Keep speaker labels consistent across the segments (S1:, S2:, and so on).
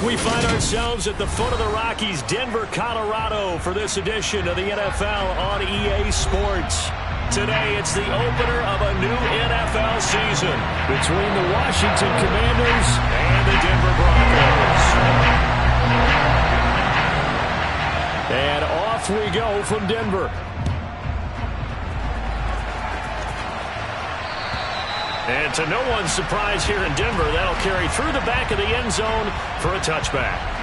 S1: We find ourselves at the foot of the Rockies, Denver, Colorado, for this edition of the NFL on EA Sports. Today, it's the opener of a new NFL season between the Washington Commanders and the Denver Broncos. And off we go from Denver. And to no one's surprise here in Denver, that'll carry through the back of the end zone for a touchback.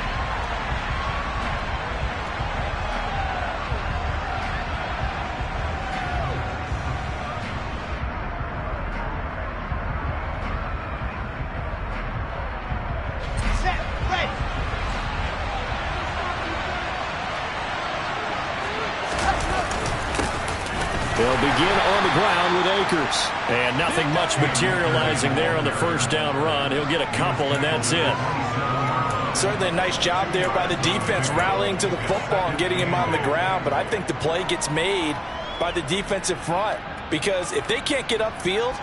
S1: They'll begin on the ground with Akers. And nothing much materializing there on the first down run. He'll get a couple, and that's it.
S2: Certainly a nice job there by the defense rallying to the football and getting him on the ground. But I think the play gets made by the defensive front. Because if they can't get upfield,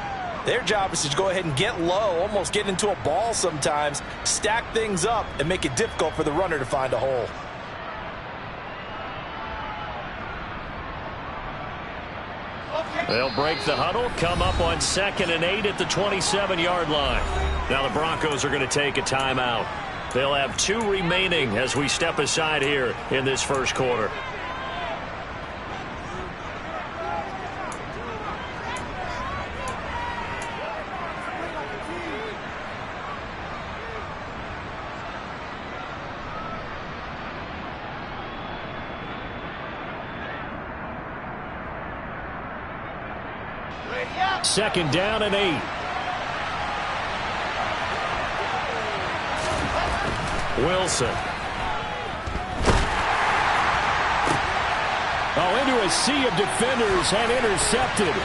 S2: their job is to go ahead and get low, almost get into a ball sometimes, stack things up, and make it difficult for the runner to find a hole.
S1: They'll break the huddle, come up on 2nd and 8 at the 27-yard line. Now the Broncos are going to take a timeout. They'll have 2 remaining as we step aside here in this first quarter. Second down and 8. Wilson. Into a sea of defenders and intercepted.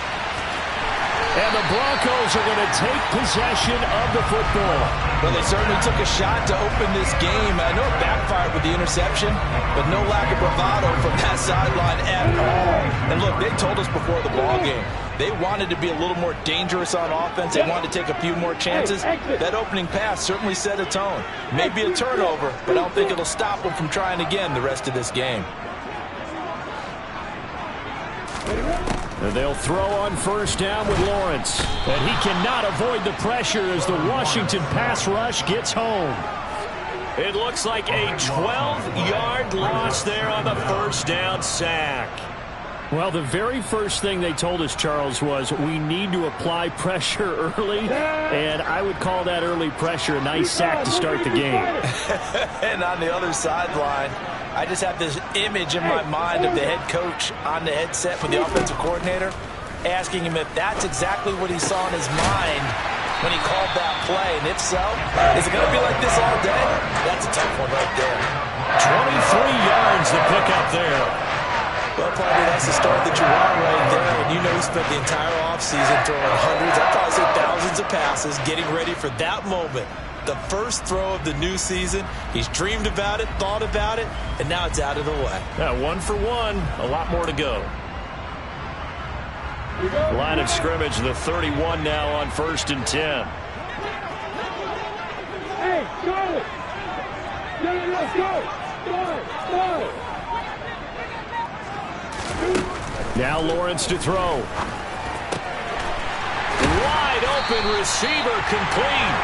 S1: And the Broncos are going to take possession of the football.
S2: Well, they certainly took a shot to open this game. I know it backfired with the interception, but no lack of bravado from that sideline at all. And look, they told us before the ball game, they wanted to be a little more dangerous on offense. They wanted to take a few more chances. That opening pass certainly set a tone. Maybe a turnover, but I don't think it'll stop them from trying again the rest of this game.
S1: And they'll throw on first down with Lawrence. And he cannot avoid the pressure as the Washington pass rush gets home. It looks like a 12-yard loss there on the first down sack. Well, the very first thing they told us, Charles, was we need to apply pressure early, and I would call that early pressure a nice sack to start the game.
S2: And on the other sideline, I just have this image in my mind of the head coach on the headset with the offensive coordinator asking him if that's exactly what he saw in his mind when he called that play. And if so, is it going to be like this all day? That's a tough one right there.
S1: 23 yards to pick up there.
S2: Well, probably that's the start that you want right there. And you know he spent the entire offseason throwing hundreds, I'd probably say thousands of passes, getting ready for that moment. The first throw of the new season. He's dreamed about it, thought about it, and now it's out of the way.
S1: Yeah, 1 for 1. A lot more to go. Line of scrimmage, the 31 now on 1st and 10.
S3: Hey, go! Let's go!
S1: Now Lawrence to throw. Wide open receiver complete.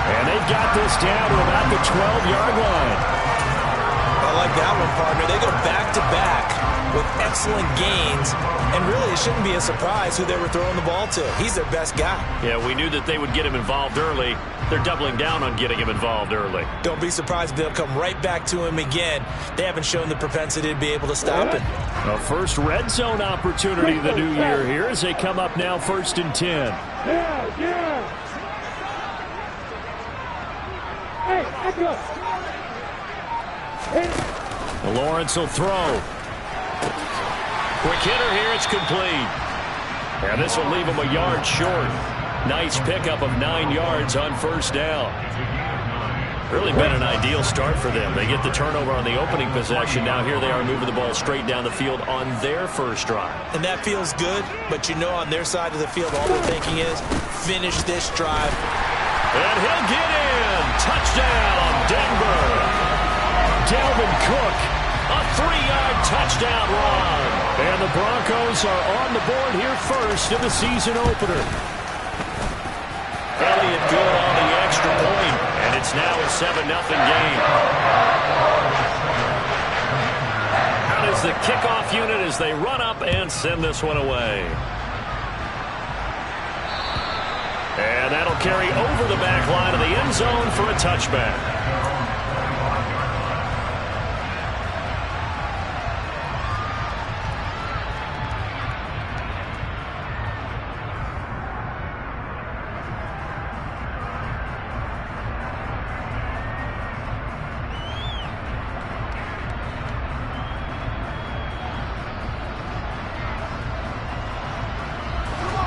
S1: And they've got this down to about the 12-yard line.
S2: I like that one, partner. They go back-to-back with excellent gains. And really, it shouldn't be a surprise who they were throwing the ball to. He's their best guy.
S1: Yeah, we knew that they would get him involved early. They're doubling down on getting him involved early.
S2: Don't be surprised if they'll come right back to him again. They haven't shown the propensity to be able to stop him.
S1: A first red zone opportunity of the new year here as they come up now 1st and 10. Lawrence will throw. Quick hitter here, it's complete. And this will leave him a yard short. Nice pickup of 9 yards on first down. Really been an ideal start for them. They get the turnover on the opening possession. Now here they are moving the ball straight down the field on their first drive.
S2: And that feels good, but you know on their side of the field all they're thinking is finish this drive
S1: And he'll get in. Touchdown, Denver. Dalvin Cook, a 3-yard touchdown run. And the Broncos are on the board here first in the season opener. Elliott good on the extra point, and it's now a 7-0 game. Out is the kickoff unit as they run up and send this one away. And that'll carry over the back line of the end zone for a touchback.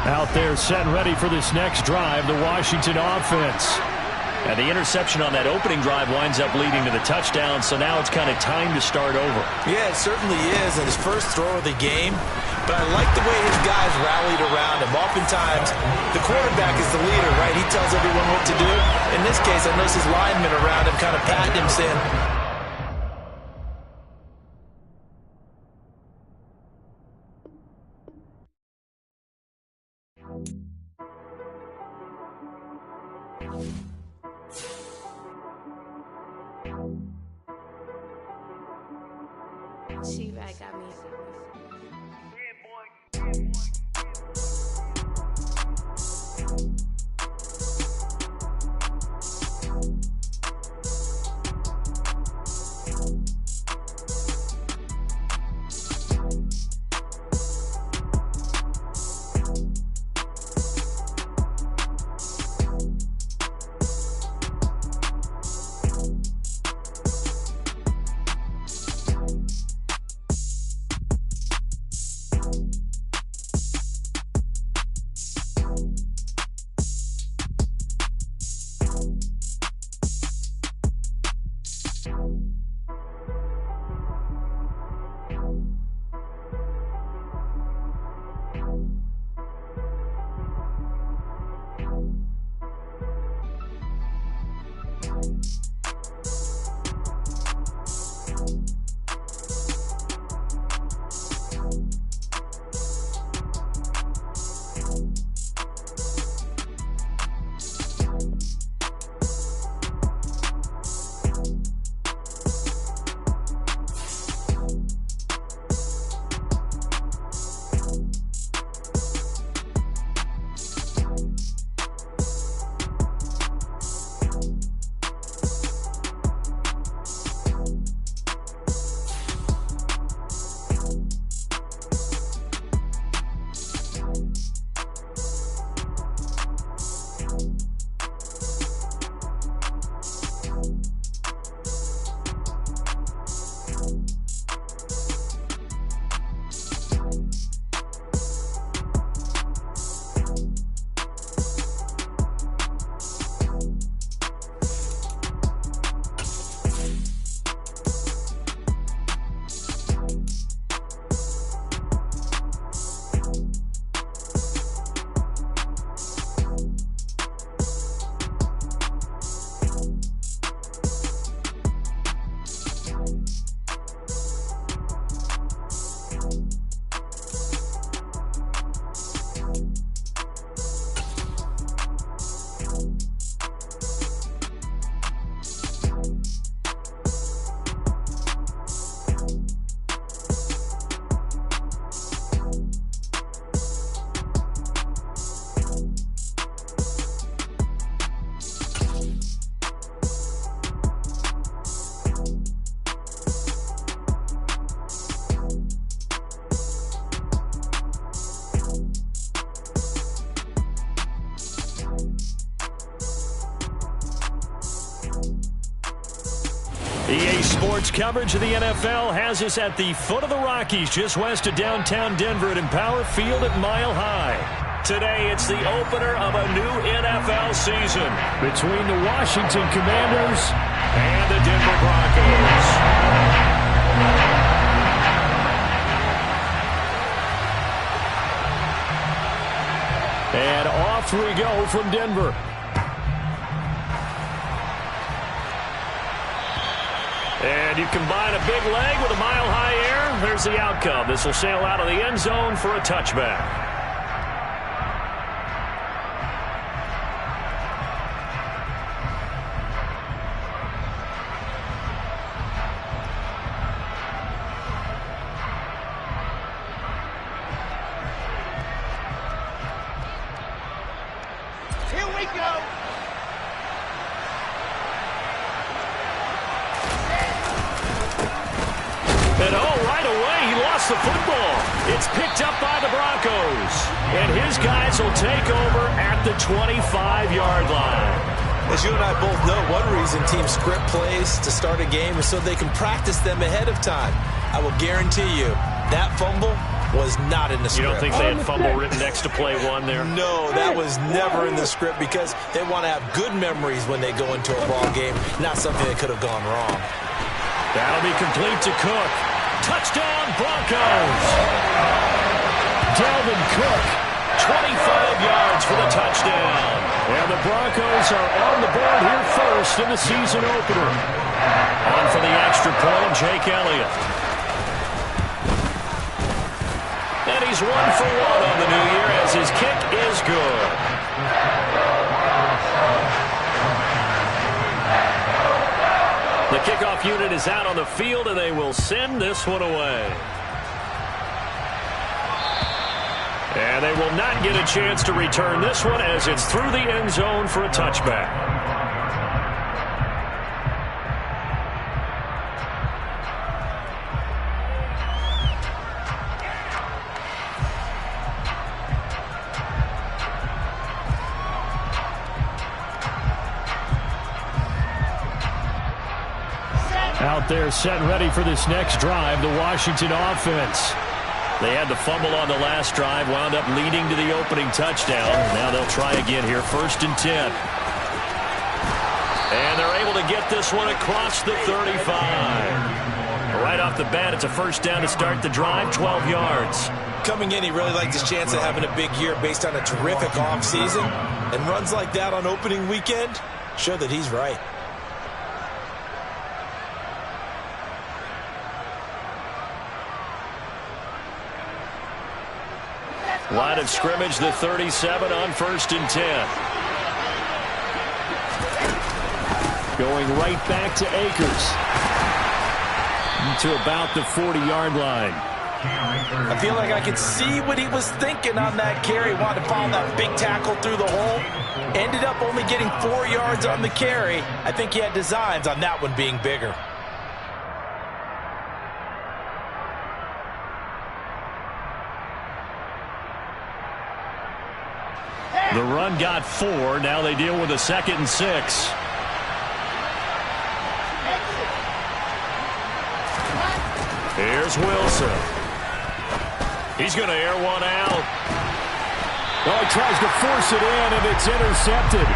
S1: Out there set and ready for this next drive, the Washington offense. And the interception on that opening drive winds up leading to the touchdown, so now it's kind of time to start over.
S2: Yeah, it certainly is, and his first throw of the game. But I like the way his guys rallied around him. Oftentimes, the quarterback is the leader, right? He tells everyone what to do. In this case, I noticed his linemen around him kind of patting him, saying,
S4: She-Rag got me.
S1: EA Sports coverage of the NFL has us at the foot of the Rockies, just west of downtown Denver at Empower Field at Mile High. Today, it's the opener of a new NFL season between the Washington Commanders and the Denver Broncos. And off we go from Denver. And you combine a big leg with a mile-high air, there's the outcome. This will sail out of the end zone for a touchback.
S4: Here we go.
S1: And right away, he lost the football. It's picked up by the Broncos. And his guys will take over at the 25-yard line.
S2: As you and I both know, one reason teams script plays to start a game is so they can practice them ahead of time. I will guarantee you that fumble was not in the script.
S1: You don't think they had fumble written next to play one there?
S2: No, that was never in the script because they want to have good memories when they go into a ball game, not something that could have gone wrong.
S1: That'll be complete to Cook. Touchdown, Broncos. Dalvin Cook, 25 yards for the touchdown. And the Broncos are on the board here first in the season opener. On for the extra point, Jake Elliott. And he's 1 for 1 on the new year as his kick is good. The kickoff unit is out on the field, and they will send this one away. And they will not get a chance to return this one as it's through the end zone for a touchback. Out there set and ready for this next drive, the Washington offense. They had the fumble on the last drive, wound up leading to the opening touchdown. Now they'll try again here, 1st and 10. And they're able to get this one across the 35. Right off the bat, it's a first down to start the drive, 12 yards.
S2: Coming in, he really liked his chance of having a big year based on a terrific offseason. And runs like that on opening weekend show that he's right.
S1: Line of scrimmage, the 37 on 1st and 10. Going right back to Akers. To about the 40-yard line.
S2: I feel like I could see what he was thinking on that carry. Wanted to follow that big tackle through the hole. Ended up only getting 4 yards on the carry. I think he had designs on that one being bigger.
S1: The run got 4. Now they deal with a 2nd and 6. Here's Wilson. He's going to air one out. Oh, he tries to force it in, and it's intercepted.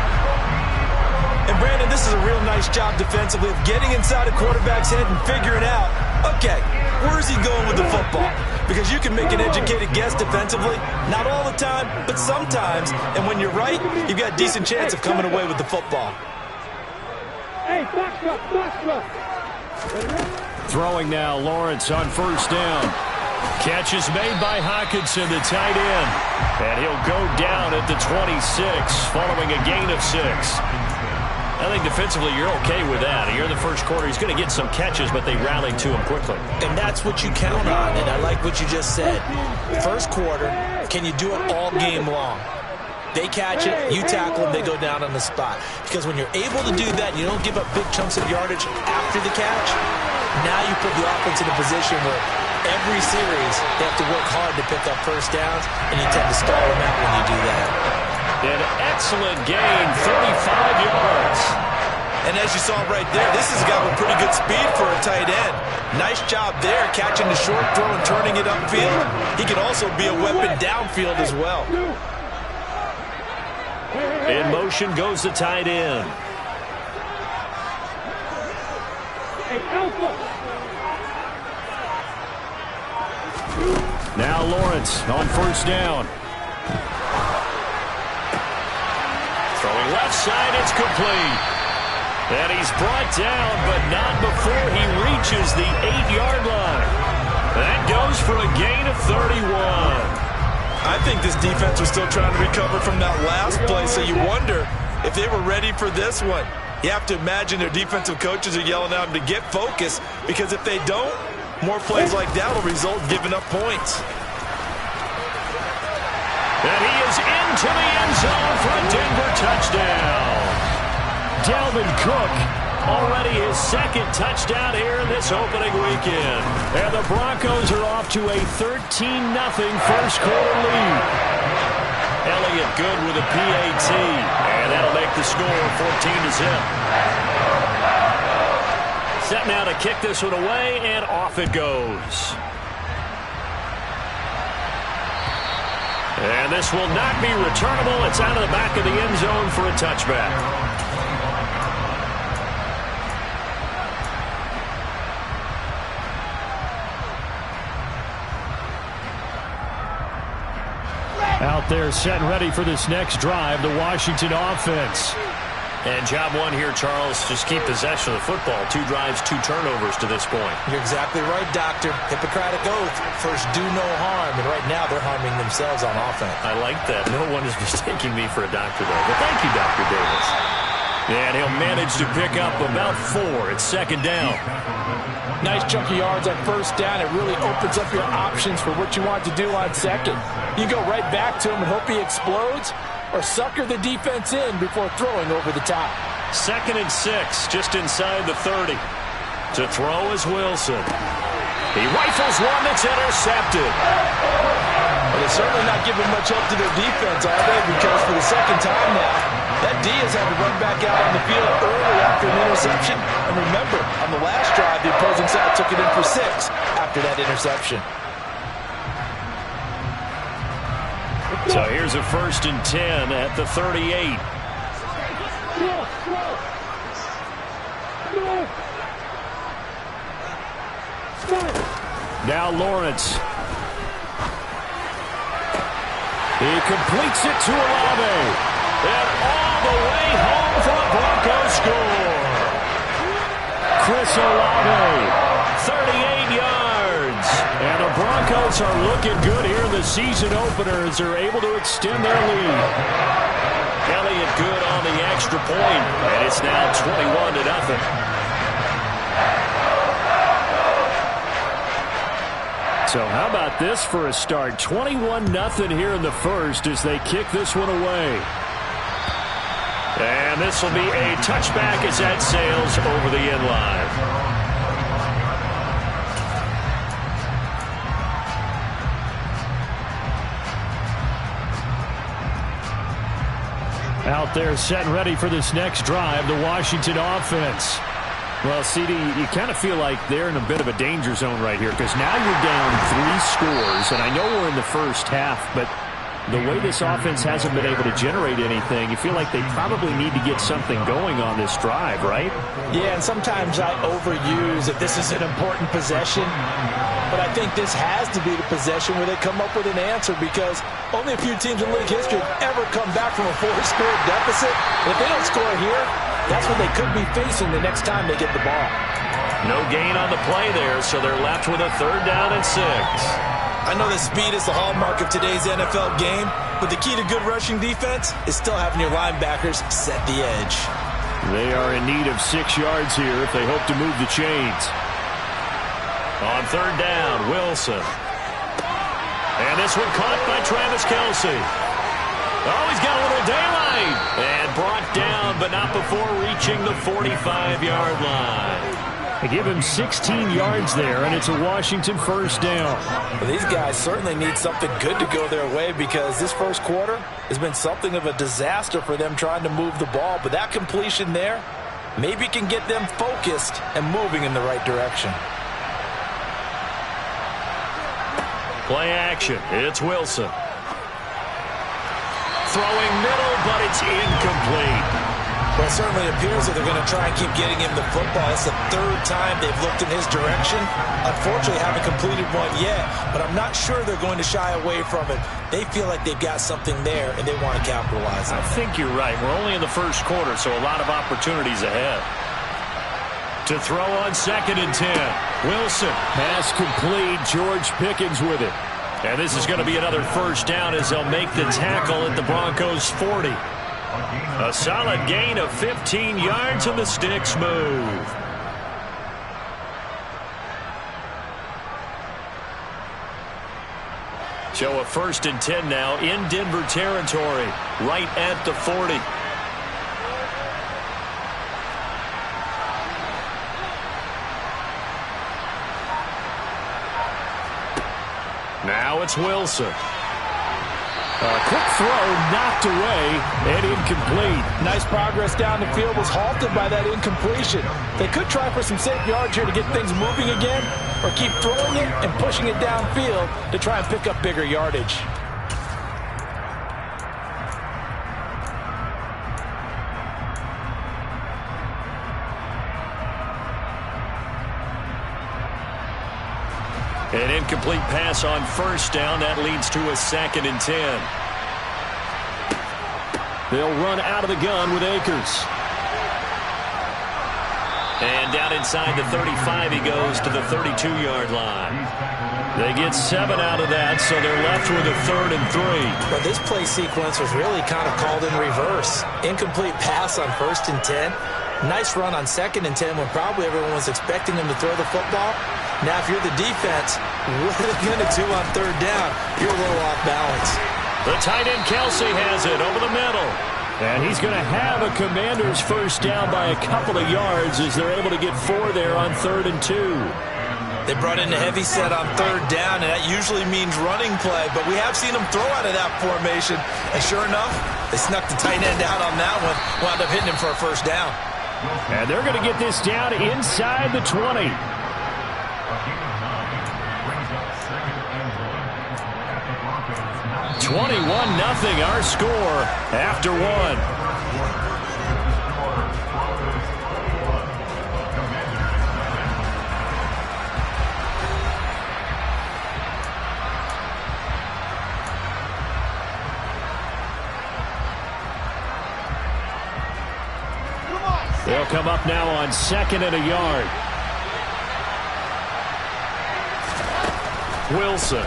S2: And, Brandon, this is a real nice job defensively of getting inside a quarterback's head and figuring out, okay, where's he going with the football? Because you can make an educated guess defensively, not all the time, but sometimes. And when you're right, you've got a decent chance of coming away with the football.
S3: Hey, box up.
S1: Throwing now, Lawrence on 1st down. Catch is made by Hockenson, the tight end. And he'll go down at the 26, following a gain of 6. I think defensively you're okay with that. Here in the first quarter, he's going to get some catches, but they rallied to him quickly.
S2: And that's what you count on, and I like what you just said. First quarter, can you do it all game long? They catch it, you tackle them, they go down on the spot. Because when you're able to do that, you don't give up big chunks of yardage after the catch, now you put the offense in a position where every series they have to work hard to pick up first downs, and you tend to stall them out when you do that.
S1: An excellent gain, 35 yards.
S2: And as you saw right there, this has got a pretty good speed for a tight end. Nice job there, catching the short throw and turning it upfield. He can also be a weapon downfield as well.
S1: In motion goes the tight end. Now Lawrence on 1st down. Throwing left side, it's complete. And he's brought down, but not before he reaches the 8-yard line. That goes for a gain of 31.
S2: I think this defense was still trying to recover from that last play, so you wonder if they were ready for this one. You have to imagine their defensive coaches are yelling at them to get focused, because if they don't, more plays like that will result in giving up points.
S1: And he is into the end zone for a Denver touchdown. Dalvin Cook, already his second touchdown here in this opening weekend. And the Broncos are off to a 13-0 first quarter lead. Elliott good with a PAT, and that'll make the score 14-0. Set now to kick this one away, and off it goes. And this will not be returnable. It's out of the back of the end zone for a touchback. Out there set and ready for this next drive, the Washington offense. And job one here, Charles, just keep possession of the football. 2 drives, 2 turnovers to this point.
S2: You're exactly right, Doctor. Hippocratic oath. First, do no harm. And right now, they're harming themselves on offense.
S1: I like that. No one is mistaking me for a doctor, though. But thank you, Dr. Davis. And he'll manage to pick up about 4. It's second down.
S4: Nice chunk of yards on first down. It really opens up your options for what you want to do on second. You go right back to him and hope he explodes, or sucker the defense in before throwing over the top.
S1: 2nd and 6, just inside the 30. To throw is Wilson. He rifles one that's intercepted.
S2: Well, they're certainly not giving much up to their defense, are they? Because for the second time now, that D has had to run back out on the field early after an interception. And remember, on the last drive, the opposing side took it in for 6 after that interception.
S1: So here's a 1st and 10 at the 38. Now Lawrence. He completes it to Olave. And all the way home for a Broncos score. Chris Olave, 38 yards. And the Broncos are looking good here in the season opener as they're able to extend their lead. Elliott good on the extra point, and it's now 21-0. So how about this for a start? 21-0 here in the first as they kick this one away. And this will be a touchback as that sails over the end line. Out there set and ready for this next drive, the Washington offense. Well, CD, you kind of feel like they're in a bit of a danger zone right here because now you're down 3 scores, and I know we're in the first half, but the way this offense hasn't been able to generate anything, you feel like they probably need to get something going on this drive, right?
S4: Yeah, and sometimes I overuse that this is an important possession, but I think this has to be the possession where they come up with an answer because only a few teams in league history have ever come back from a 4-score deficit. And if they don't score here, that's what they could be facing the next time they get the ball.
S1: No gain on the play there, so they're left with a 3rd down and 6.
S2: I know that speed is the hallmark of today's NFL game, but the key to good rushing defense is still having your linebackers set the edge.
S1: They are in need of 6 yards here if they hope to move the chains. On 3rd down, Wilson. And this one caught by Travis Kelce. Oh, he's got a little daylight. And brought down, but not before reaching the 45-yard line. They give him 16 yards there, and it's a Washington 1st down.
S4: Well, these guys certainly need something good to go their way because this first quarter has been something of a disaster for them trying to move the ball. But that completion there maybe can get them focused and moving in the right direction.
S1: Play action. It's Wilson. Throwing middle, but it's incomplete.
S4: Well, it certainly appears that they're going to try and keep getting him the football. It's the third time they've looked in his direction. Unfortunately, haven't completed one yet, but I'm not sure they're going to shy away from it. They feel like they've got something there, and they want to capitalize on it.
S1: I think you're right. We're only in the first quarter, so a lot of opportunities ahead. To throw on 2nd and 10. Wilson. Pass complete. George Pickens with it. And this is going to be another first down as they'll make the tackle at the Broncos' 40. A solid gain of 15 yards, and the sticks move. So a 1st and 10 now in Denver territory, right at the 40. Now it's Wilson. A quick throw knocked away and incomplete.
S4: Nice progress down the field, was halted by that incompletion. They could try for some safe yards here to get things moving again, or keep throwing it and pushing it downfield to try and pick up bigger yardage.
S1: An incomplete pass on 1st down. That leads to a 2nd and 10. They'll run out of the gun with Akers. And down inside the 35 he goes to the 32-yard line. They get 7 out of that, so they're left with a 3rd and 3.
S4: But this play sequence was really kind of called in reverse. Incomplete pass on 1st and 10. Nice run on 2nd and 10 when probably everyone was expecting him to throw the football. Now, if you're the defense, what are they going to do on 3rd down? You're a little off balance.
S1: The tight end Kelsey has it over the middle. And he's going to have a Commanders first down by a couple of yards as they're able to get 4 there on 3rd and 2.
S4: They brought in a heavy set on 3rd down, and that usually means running play. But we have seen them throw out of that formation. And sure enough, they snuck the tight end out on that one, wound up hitting him for a first down.
S1: And they're going to get this down inside the 20. 21-0 our score after 1. They'll come up now on 2nd and a yard. Wilson.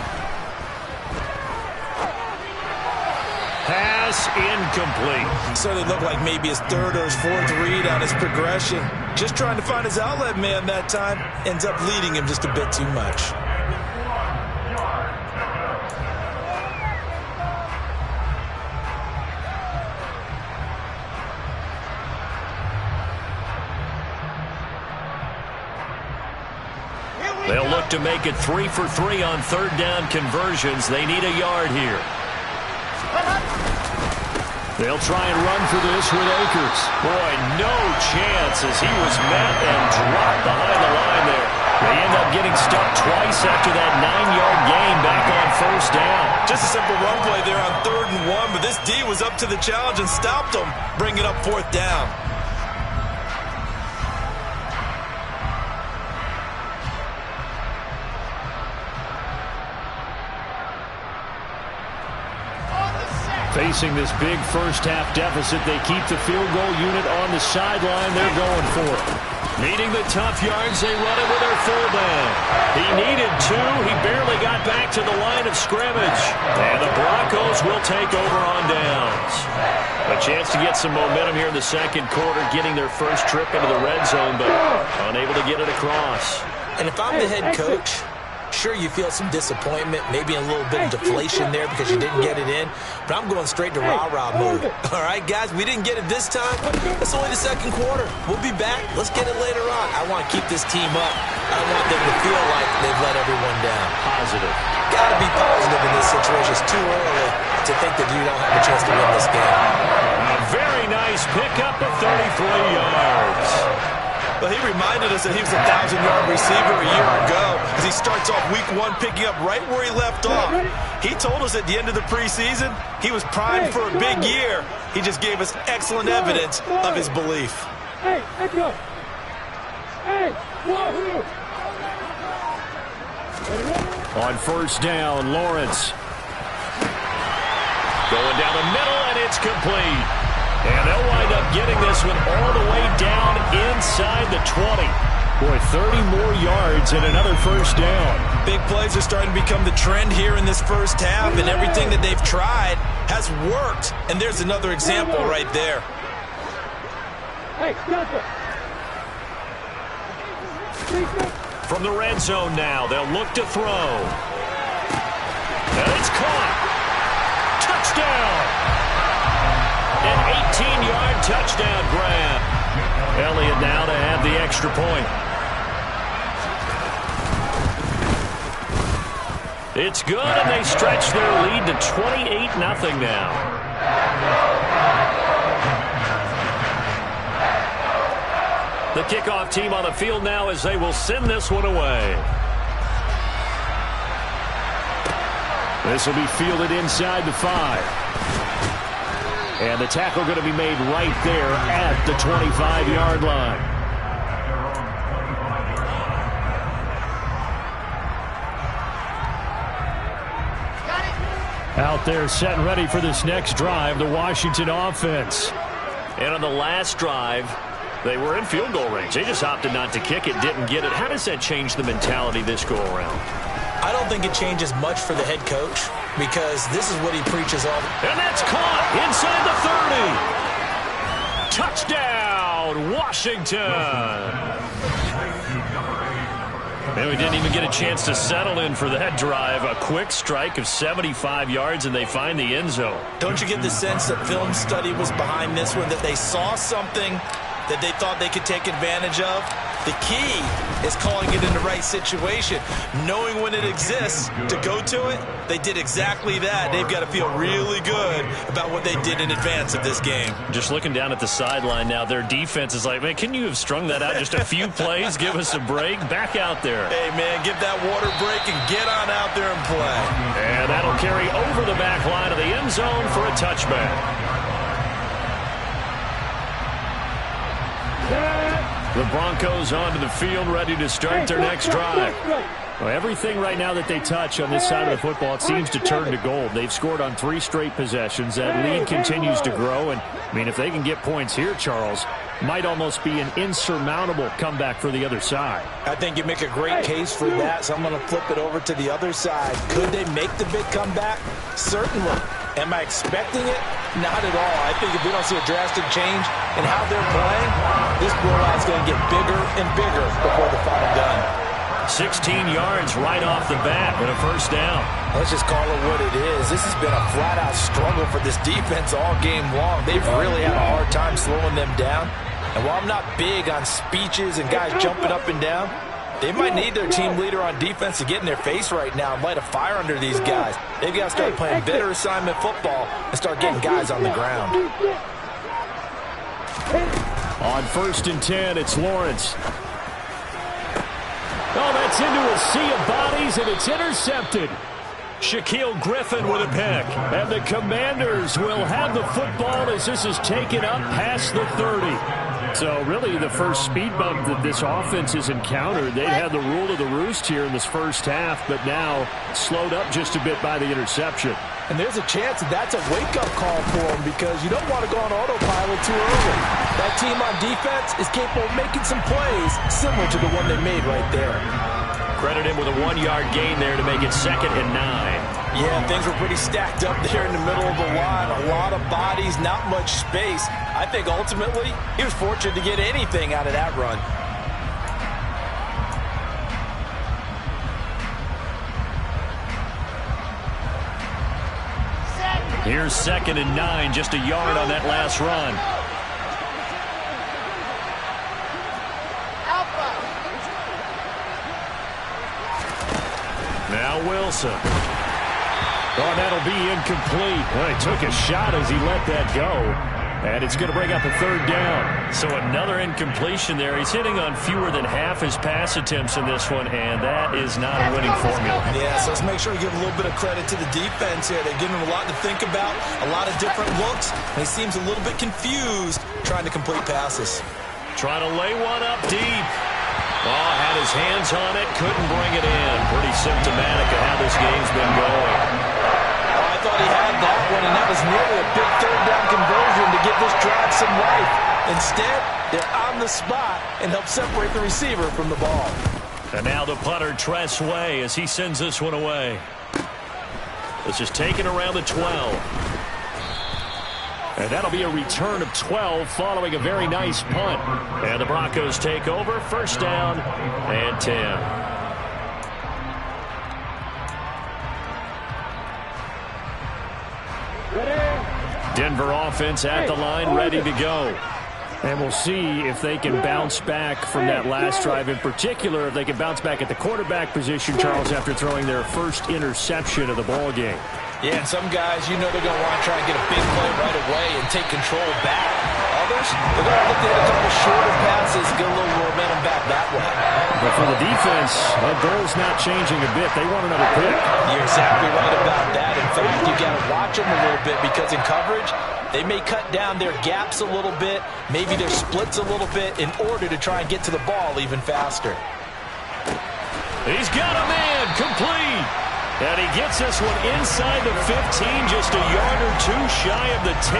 S1: Pass incomplete.
S4: So it looked like maybe his 3rd or his 4th read on his progression. Just trying to find his outlet man that time. Ends up leading him just a bit too much.
S1: They'll look to make it 3 for 3 on 3rd down conversions. They need a yard here. They'll try and run for this with Akers. Boy, no chance as he was met and dropped behind the line there. They end up getting stuck twice after that 9-yard gain back on 1st down.
S4: Just a simple run play there on 3rd and 1, but this D was up to the challenge and stopped him, bringing up 4th down.
S1: Facing this big first-half deficit, they keep the field goal unit on the sideline. They're going for it. Needing the tough yards, they run it with their fullback. He needed 2. He barely got back to the line of scrimmage. And the Broncos will take over on downs. A chance to get some momentum here in the 2nd quarter, getting their first trip into the red zone, but unable to get it across.
S4: And if I'm the head coach, sure, you feel some disappointment, maybe a little bit of deflation there because you didn't get it in, but I'm going straight to rah-rah mode. All right, guys, we didn't get it this time. It's only the 2nd quarter. We'll be back. Let's get it later on. I want to keep this team up. I want them to feel like they've let everyone down.
S1: Positive.
S4: Got to be positive in this situation. It's too early to think that you don't have a chance to win this game.
S1: A very nice pickup of 33 yards.
S2: Well, he reminded us that he was a 1,000-yard receiver a year ago as he starts off week 1 picking up right where he left off. He told us at the end of the preseason he was primed for a big year. He just gave us excellent evidence of his belief.
S3: Hey, let's go. Hey, whoa.
S1: On first down, Lawrence. Going down the middle, and it's complete. And they'll wind up getting this one all the way down inside the 20. Boy, 30 more yards and another first down.
S2: Big plays are starting to become the trend here in this first half, and everything that they've tried has worked. And there's another example right there.
S3: Hey, Delta.
S1: From the red zone now, they'll look to throw. And it's caught. Touchdown. An 18-yard touchdown grab. Elliott now to have the extra point. It's good, and they stretch their lead to 28-0 now. The kickoff team on the field now as they will send this one away. This will be fielded inside the 5. And the tackle going to be made right there at the 25-yard line. Out there set and ready for this next drive, the Washington offense. And on the last drive, they were in field goal range. They just opted not to kick it, didn't get it. How does that change the mentality this go around?
S4: I don't think it changes much for the head coach because this is what he preaches all.
S1: And that's caught inside the 30. Touchdown, Washington. And we didn't even get a chance to settle in for that drive. A quick strike of 75 yards, and they find the end zone.
S2: Don't you get the sense that film study was behind this one, that they saw something that they thought they could take advantage of? The key is calling it in the right situation, knowing when it exists to go to it. They did exactly that. They've got to feel really good about what they did in advance of this game.
S1: Just looking down at the sideline now, their defense is like, man, can you have strung that out just a few plays? Give us a break. Back out there.
S2: Hey, man, give that water break and get on out there and play.
S1: And that'll carry over the back line of the end zone for a touchback. The Broncos onto the field, ready to start their next drive. Well, everything right now that they touch on this side of the football, it seems to turn to gold. They've scored on 3 straight possessions. That lead continues to grow. And, I mean, if they can get points here, Charles, might almost be an insurmountable comeback for the other side.
S4: I think you make a great case for that, so I'm going to flip it over to the other side. Could they make the big comeback? Certainly. Am I expecting it? Not at all. I think if we don't see a drastic change in how they're playing, this blowout's going to get bigger and bigger before the final done.
S1: 16 yards right off the bat and a first down.
S4: Let's just call it what it is. This has been a flat-out struggle for this defense all game long. They've really had a hard time slowing them down. And while I'm not big on speeches and guys jumping up and down, they might need their team leader on defense to get in their face right now and light a fire under these guys. They've got to start playing better assignment football and start getting guys on the ground.
S1: On 1st and 10, it's Lawrence. Oh, that's into a sea of bodies, and it's intercepted. Shaquille Griffin with a pick. And the Commanders will have the football as this is taken up past the 30. So really the first speed bump that this offense has encountered. They'd had the rule of the roost here in this first half, but now slowed up just a bit by the interception.
S4: And there's a chance that that's a wake-up call for them because you don't want to go on autopilot too early. That team on defense is capable of making some plays similar to the one they made right there.
S1: Credit him with a 1-yard gain there to make it 2nd and 9.
S2: Yeah, things were pretty stacked up there in the middle of the line. A lot of bodies, not much space. I think ultimately he was fortunate to get anything out of that run.
S1: Here's 2nd and 9, just a yard on that last run. Now Wilson. Oh, that'll be incomplete. Well, he took a shot as he let that go. And it's going to bring up a third down. So another incompletion there. He's hitting on fewer than half his pass attempts in this one, and that is not a winning formula.
S2: Yeah, so let's make sure we give a little bit of credit to the defense here. They're giving him a lot to think about, a lot of different looks, and he seems a little bit confused trying to complete passes.
S1: Trying to lay one up deep. Oh, had his hands on it, couldn't bring it in. Pretty symptomatic of how this game's been going.
S2: I thought he had that one, and that was nearly a big third down conversion to give this drive some life. Instead, they're on the spot and help separate the receiver from the ball.
S1: And now the punter, Tress Way, as he sends this one away. This is taken around the 12. And that'll be a return of 12 following a very nice punt. And the Broncos take over, first down and 10. Denver offense at the line, ready to go. And we'll see if they can bounce back from that last drive. In particular, if they can bounce back at the quarterback position, Charles, after throwing their first interception of the ball game.
S2: Yeah, and some guys, you know they're going to want to try and get a big play right away and take control back. Others, they're going to look to hit a couple shorter passes, get a little momentum back that way.
S1: But for the defense, the goal's not changing a bit. They want another pick.
S2: You're exactly right about that. In fact, you got to watch them a little bit because in coverage, they may cut down their gaps a little bit, maybe their splits a little bit in order to try and get to the ball even faster.
S1: He's got a man, complete. And he gets this one inside the 15, just a yard or two shy of the 10.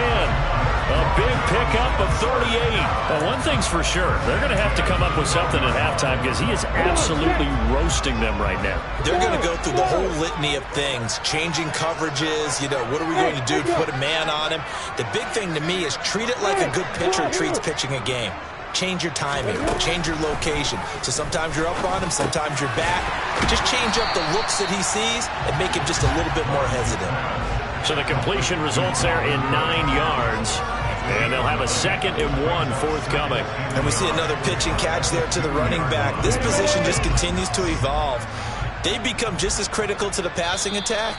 S1: A big pickup of 38. But one thing's for sure, they're going to have to come up with something at halftime because he is absolutely roasting them right now.
S2: They're going to go through the whole litany of things, changing coverages, what are we going to do to put a man on him? The big thing to me is treat it like a good pitcher treats pitching a game. Change your timing, change your location. So sometimes you're up on him, sometimes you're back. Just change up the looks that he sees and make him just a little bit more hesitant.
S1: So the completion results there in 9 yards. And they'll have a 2nd and 1 forthcoming.
S2: And we see another pitch and catch there to the running back. This position just continues to evolve. They become just as critical to the passing attack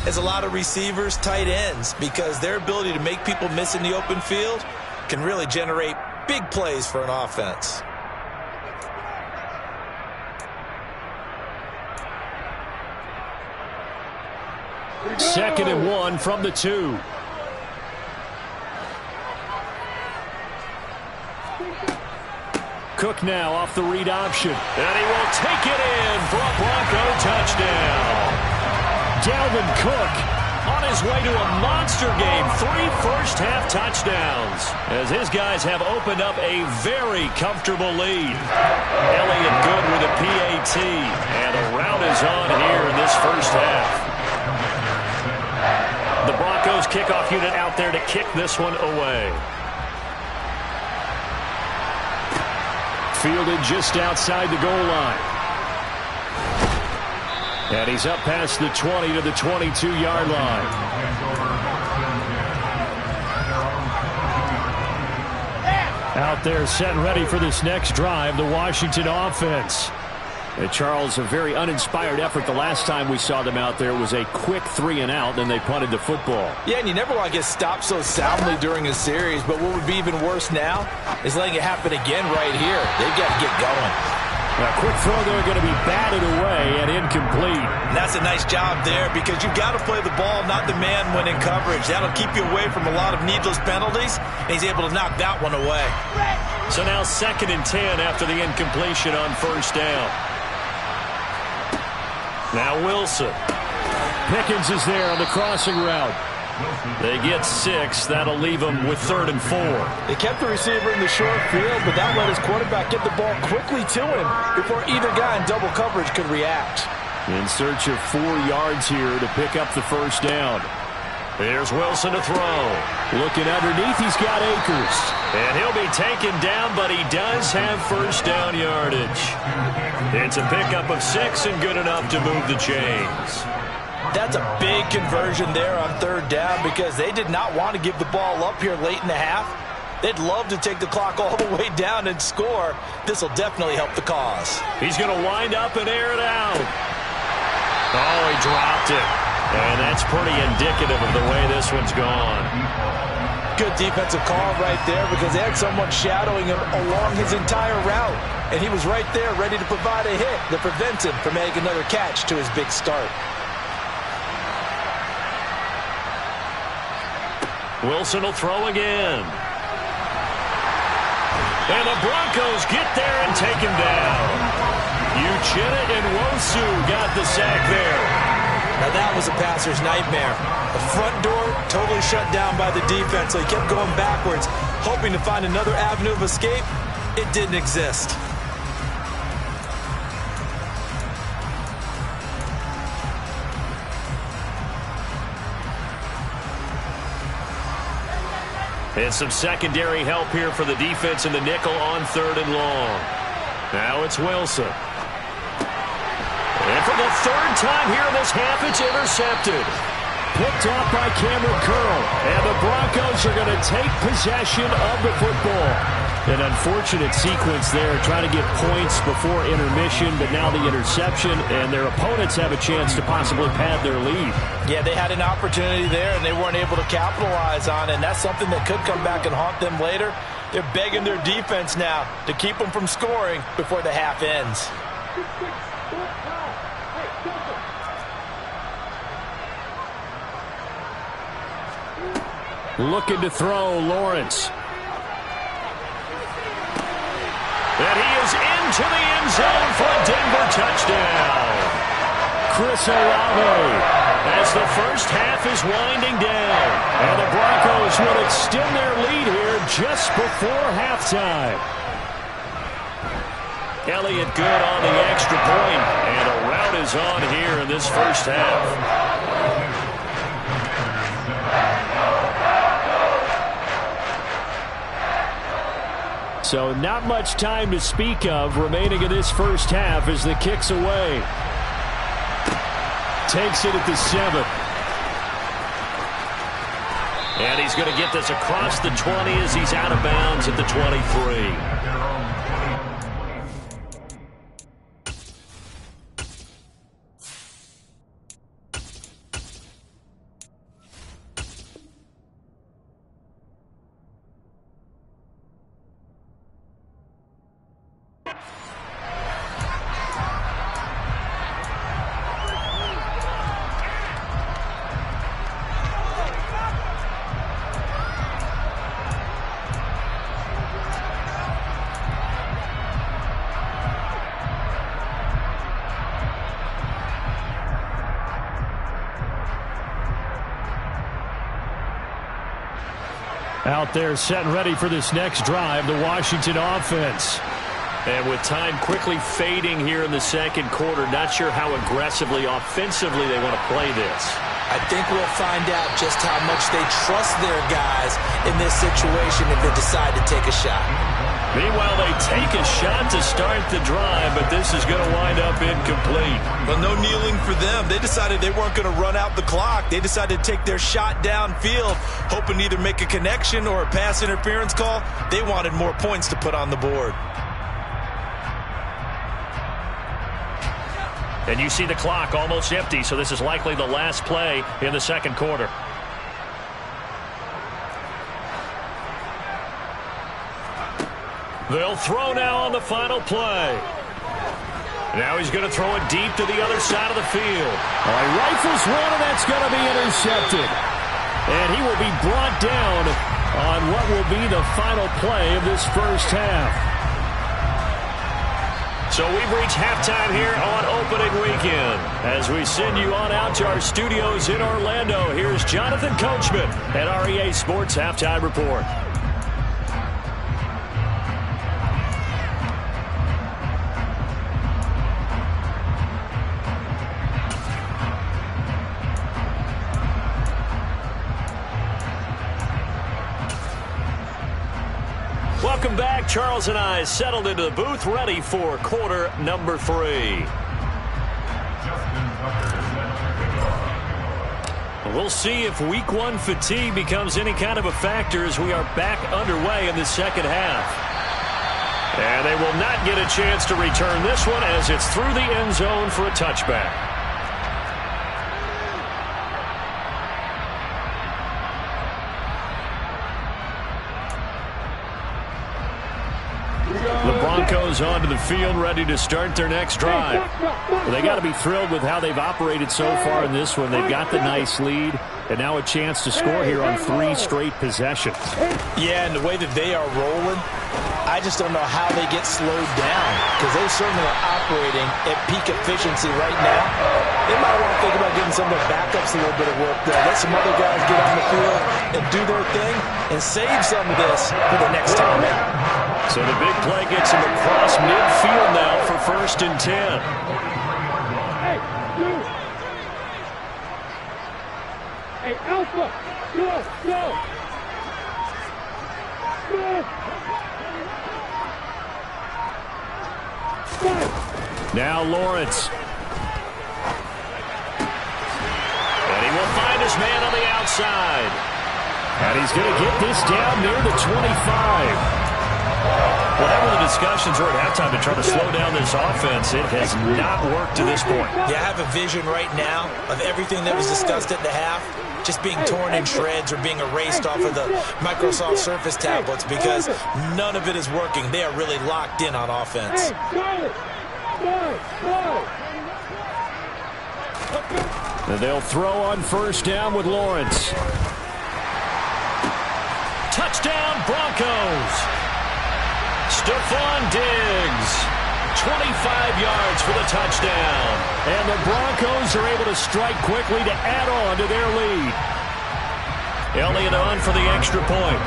S2: as a lot of receivers, tight ends, because their ability to make people miss in the open field can really generate big plays for an offense.
S1: Second and 1 from the 2. Cook now off the read option. And he will take it in for a Bronco touchdown. Dalvin Cook on his way to a monster game. 3 first-half touchdowns as his guys have opened up a very comfortable lead. Elliott Good with a PAT. And a rout is on here in this first half. The Broncos kickoff unit out there to kick this one away. Fielded just outside the goal line. And he's up past the 20 to the 22-yard line. Out there set and ready for this next drive, the Washington offense. Charles, a very uninspired effort the last time we saw them out there. Was a quick 3-and-out, then they punted the football.
S2: Yeah, and you never want to get stopped so soundly during a series, but what would be even worse now is letting it happen again right here. They've got to get going.
S1: A quick throw there going to be batted away and incomplete.
S2: And that's a nice job there because you've got to play the ball, not the man when in coverage. That'll keep you away from a lot of needless penalties, and he's able to knock that one away.
S1: So now 2nd and 10 after the incompletion on first down. Now Wilson. Pickens is there on the crossing route. They get 6. That'll leave them with 3rd and 4.
S4: They kept the receiver in the short field, but that let his quarterback get the ball quickly to him before either guy in double coverage could react.
S1: In search of 4 yards here to pick up the first down. Here's Wilson to throw. Looking underneath, he's got Akers. And he'll be taken down, but he does have first down yardage. It's a pickup of 6 and good enough to move the chains.
S2: That's a big conversion there on 3rd down because they did not want to give the ball up here late in the half. They'd love to take the clock all the way down and score. This will definitely help the cause.
S1: He's going to wind up and air it out. Oh, he dropped it. And that's pretty indicative of the way this one's gone.
S4: good defensive call right there because they had someone shadowing him along his entire route. And he was right there ready to provide a hit that prevents him from making another catch to his big start.
S1: Wilson will throw again. And the Broncos get there and take him down. Uchenna and Nwosu got the sack there.
S4: Now that was a passer's nightmare. The front door totally shut down by the defense, so he kept going backwards, hoping to find another avenue of escape. It didn't exist.
S1: And some secondary help here for the defense in the nickel on 3rd and long. Now it's Wilson. And for the 3rd time here in this half, it's intercepted. Picked off by Cameron Curl. And the Broncos are going to take possession of the football. An unfortunate sequence there, trying to get points before intermission, but now the interception, and their opponents have a chance to possibly pad their lead.
S4: Yeah, they had an opportunity there, and they weren't able to capitalize on it, and that's something that could come back and haunt them later. They're begging their defense now to keep them from scoring before the half ends.
S1: Looking to throw, Lawrence. And he is into the end zone for a Denver touchdown. Chris Olave as the first half is winding down. And the Broncos will extend their lead here just before halftime. Elliott good on the extra point, and a rout is on here in this first half. So not much time to speak of remaining in this first half as the kick's away. Takes it at the 7. And he's going to get this across the 20 as he's out of bounds at the 23. Out there set and ready for this next drive, the Washington offense. And with time quickly fading here in the second quarter, not sure how aggressively, offensively they want to play this.
S4: I think we'll find out just how much they trust their guys in this situation if they decide to take a shot.
S1: Meanwhile, they take a shot to start the drive, but this is going to wind up incomplete.
S2: Well, no kneeling for them. They decided they weren't going to run out the clock. They decided to take their shot downfield, hoping to either make a connection or a pass interference call. They wanted more points to put on the board.
S1: And you see the clock almost empty, so this is likely the last play in the second quarter. They'll throw now on the final play. Now he's going to throw it deep to the other side of the field. He rifles one, and that's going to be intercepted. And he will be brought down on what will be the final play of this first half. So we've reached halftime here on opening weekend. As we send you on out to our studios in Orlando, here's Jonathan Coachman at REA Sports Halftime Report. Welcome back. Charles and I settled into the booth, ready for quarter number 3. We'll see if week 1 fatigue becomes any kind of a factor as we are back underway in the second half. And they will not get a chance to return this one as it's through the end zone for a touchback. The Broncos onto the field, ready to start their next drive. Well, they got to be thrilled with how they've operated so far in this one. They've got the nice lead, and now a chance to score here on 3 straight possessions.
S4: Yeah, and the way that they are rolling, I just don't know how they get slowed down, because they certainly are operating at peak efficiency right now. They might want to think about giving some of their backups a little bit of work there. Let some other guys get on the field and do their thing and save some of this for the next time out.
S1: So the big play gets him across midfield now for 1st and 10.
S3: Hey, dude. Hey, Alpha. Go.
S1: Now Lawrence. And he will find his man on the outside. And he's going to get this down near the 25. Whatever the discussions were at halftime to try to slow down this offense, it has not worked to this point.
S4: Yeah, I have a vision right now of everything that was discussed at the half just being torn in shreds or being erased off of the Microsoft Surface tablets because none of it is working. They are really locked in on offense.
S1: And they'll throw on 1st down with Lawrence. Touchdown, Broncos! Stephon Diggs, 25 yards for the touchdown. And the Broncos are able to strike quickly to add on to their lead. Elliott on for the extra point.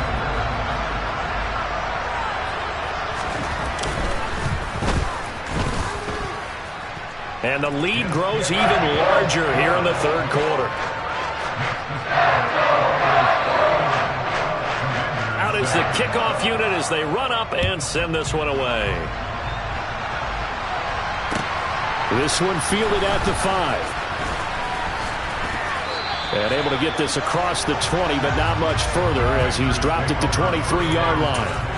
S1: And the lead grows even larger here in the 3rd quarter. Out is the kickoff unit as they run up and send this one away. This one fielded at the 5. And able to get this across the 20, but not much further as he's dropped it to 23-yard line.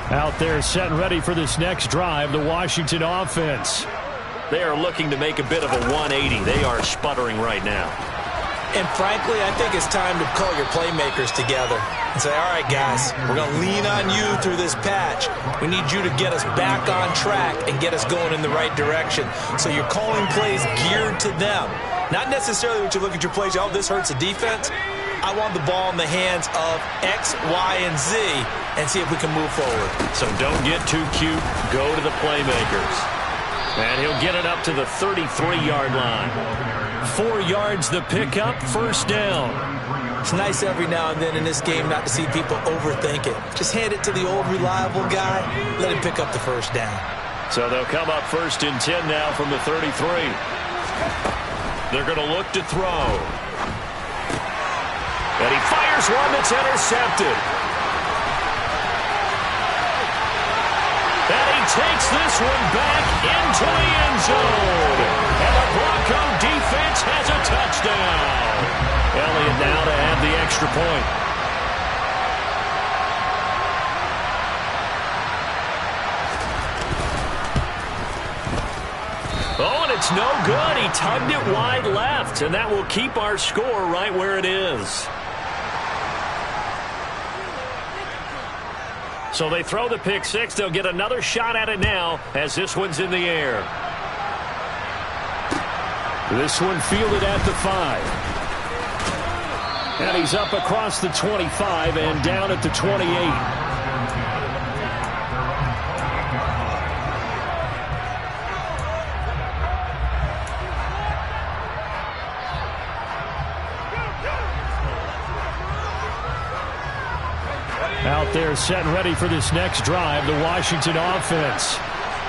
S1: Out there set and ready for this next drive, the Washington offense. They are looking to make a bit of a 180. They are sputtering right now.
S4: And frankly, I think it's time to call your playmakers together and say, all right, guys, we're going to lean on you through this patch. We need you to get us back on track and get us going in the right direction. So you're calling plays geared to them. Not necessarily when you look at your plays, oh, this hurts the defense. I want the ball in the hands of X, Y, and Z and see if we can move forward.
S1: So don't get too cute. Go to the playmakers. And he'll get it up to the 33-yard line. 4 yards the pickup, 1st down.
S4: It's nice every now and then in this game not to see people overthink it. Just hand it to the old reliable guy. Let him pick up the 1st down.
S1: So they'll come up 1st and 10 now from the 33. They're going to look to throw. And he fires one that's intercepted. And he takes this one back into the end zone. And the Bronco defense has a touchdown. Elliott now to add the extra point. Oh, and it's no good. He tugged it wide left, and that will keep our score right where it is. So they throw the pick 6. They'll get another shot at it now as this one's in the air. This one fielded at the 5. And he's up across the 25 and down at the 28. Out there set and ready for this next drive, the Washington offense.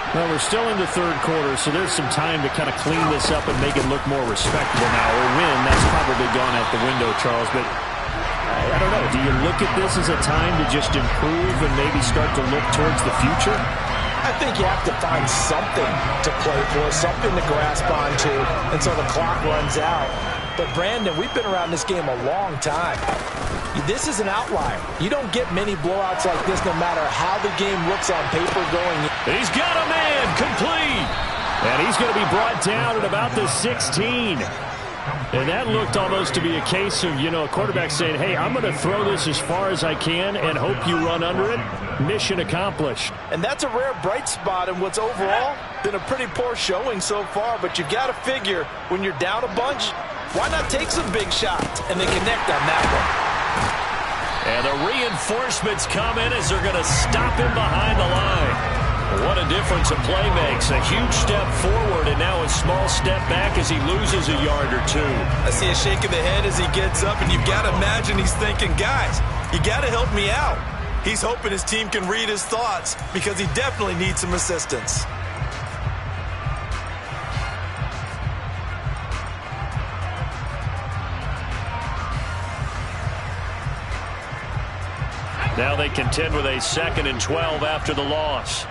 S1: Well, we're still in the 3rd quarter, so there's some time to kind of clean this up and make it look more respectable now. Or win, that's probably gone out the window, Charles. But I don't know. Do you look at this as a time to just improve and maybe start to look towards the future?
S4: I think you have to find something to play for, something to grasp onto until the clock runs out. But, Brandon, we've been around this game a long time. This is an outlier. You don't get many blowouts like this no matter how the game looks on paper going in.
S1: He's got a man complete. And he's going to be brought down at about the 16. And that looked almost to be a case of, a quarterback saying, hey, I'm going to throw this as far as I can and hope you run under it. Mission accomplished.
S4: And that's a rare bright spot in what's overall been a pretty poor showing so far. But you've got to figure when you're down a bunch, why not take some big shots? And they connect on that one.
S1: And the reinforcements come in as they're going to stop him behind the line. What a difference a play makes. A huge step forward and now a small step back as he loses a yard or two.
S2: I see a shake of the head as he gets up, and you've got to imagine he's thinking, guys, you got to help me out. He's hoping his team can read his thoughts because he definitely needs some assistance.
S1: Now they contend with a 2nd and 12 after the loss.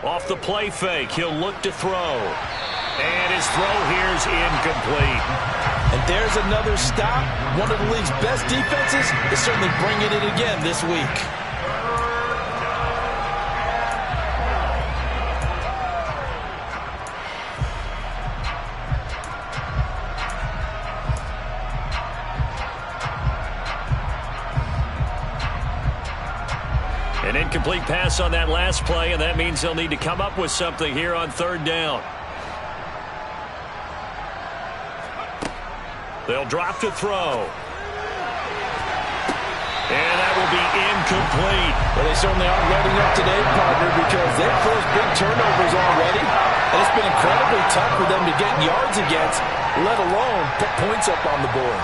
S1: Off the play fake, he'll look to throw. And his throw here's incomplete.
S4: And there's another stop. One of the league's best defenses is certainly bringing it again this week.
S1: An incomplete pass on that last play, and that means they'll need to come up with something here on 3rd down. They'll drop to throw. And that will be incomplete.
S4: Well, they certainly aren't loading up today, partner, because they've forced big turnovers already. And it's been incredibly tough for them to get yards against, let alone put points up on the board.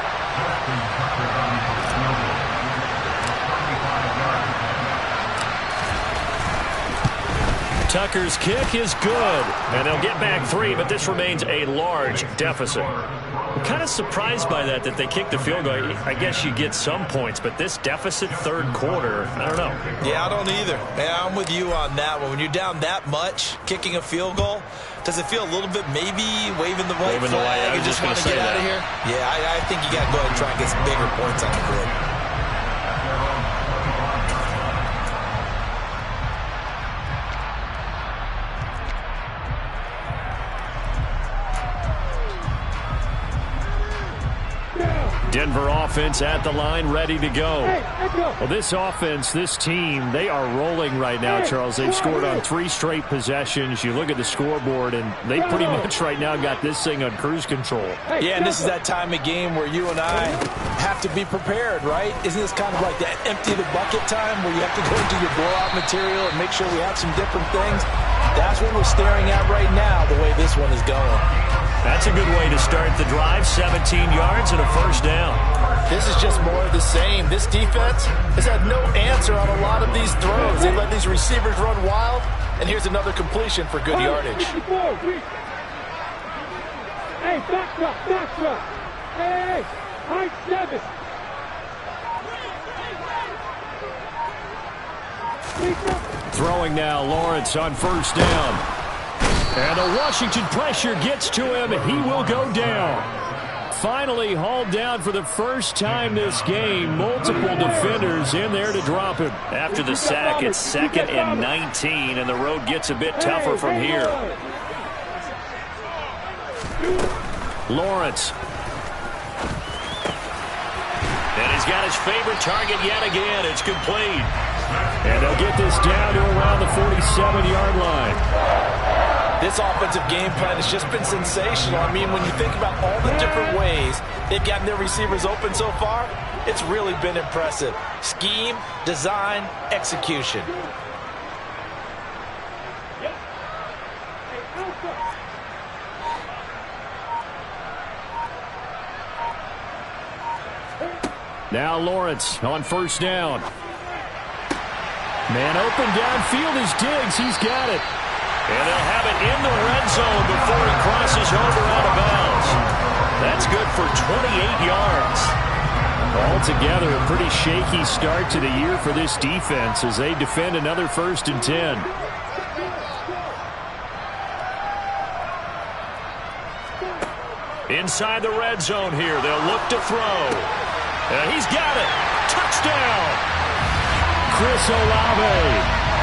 S1: Tucker's kick is good, and they'll get back 3, but this remains a large deficit. I'm kind of surprised by that they kicked the field goal. I guess you get some points, but this deficit 3rd quarter, I don't know.
S2: Yeah, I don't either. Yeah, I'm with you on that one. When you're down that much, kicking a field goal, does it feel a little bit maybe waving the white flag and just want to get out of here? Yeah, I think you got to go ahead and try and get some bigger points on the board.
S1: Denver offense at the line, ready to go. Well, this offense, this team, they are rolling right now, Charles. They've scored on 3 straight possessions. You look at the scoreboard, and they pretty much right now got this thing on cruise control.
S4: Yeah, and this is that time of game where you and I have to be prepared, right? Isn't this kind of like that empty the bucket time where you have to go into your blowout material and make sure we have some different things? That's what we're staring at right now, the way this one is going.
S1: That's a good way to start the drive. 17 yards and a 1st down.
S4: This is just more of the same. This defense has had no answer on a lot of these throws. They let these receivers run wild, and here's another completion for good yardage.
S3: Hey, back up. Hey, high 7.
S1: Throwing now, Lawrence on 1st down. And the Washington pressure gets to him, and he will go down. Finally hauled down for the first time this game. Multiple defenders in there to drop him. After the sack, it's 2nd and 19, and the road gets a bit tougher from here. Lawrence. And he's got his favorite target yet again. It's complete. And they'll get this down to around the 47-yard line.
S4: This offensive game plan has just been sensational. I mean, when you think about all the different ways they've gotten their receivers open so far, it's really been impressive. Scheme, design, execution.
S1: Now Lawrence on 1st down. Man open downfield is Diggs. He's got it. And they'll have it in the red zone before he crosses over out of bounds. That's good for 28 yards. Altogether, a pretty shaky start to the year for this defense as they defend another 1st and 10. Inside the red zone here, they'll look to throw. And he's got it. Touchdown. Chris Olave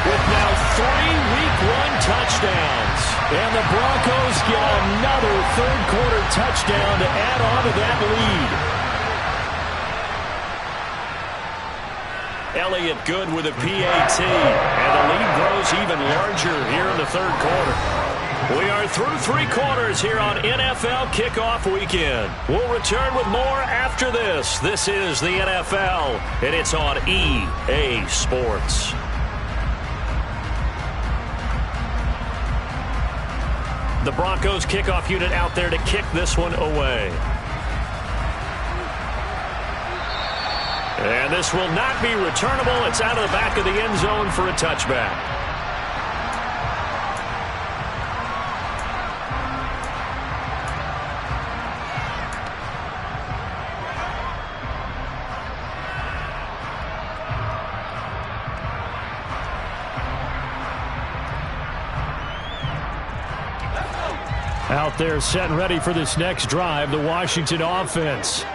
S1: with now 3 Week 1 touchdowns. And the Broncos get another third-quarter touchdown to add on to that lead. Elliott good with a PAT. And the lead grows even larger here in the third quarter. We are through 3 quarters here on NFL Kickoff Weekend. We'll return with more after this. This is the NFL, and it's on EA Sports. The Broncos kickoff unit out there to kick this one away. And this will not be returnable. It's out of the back of the end zone for a touchback. Out there set and ready for this next drive, the Washington offense.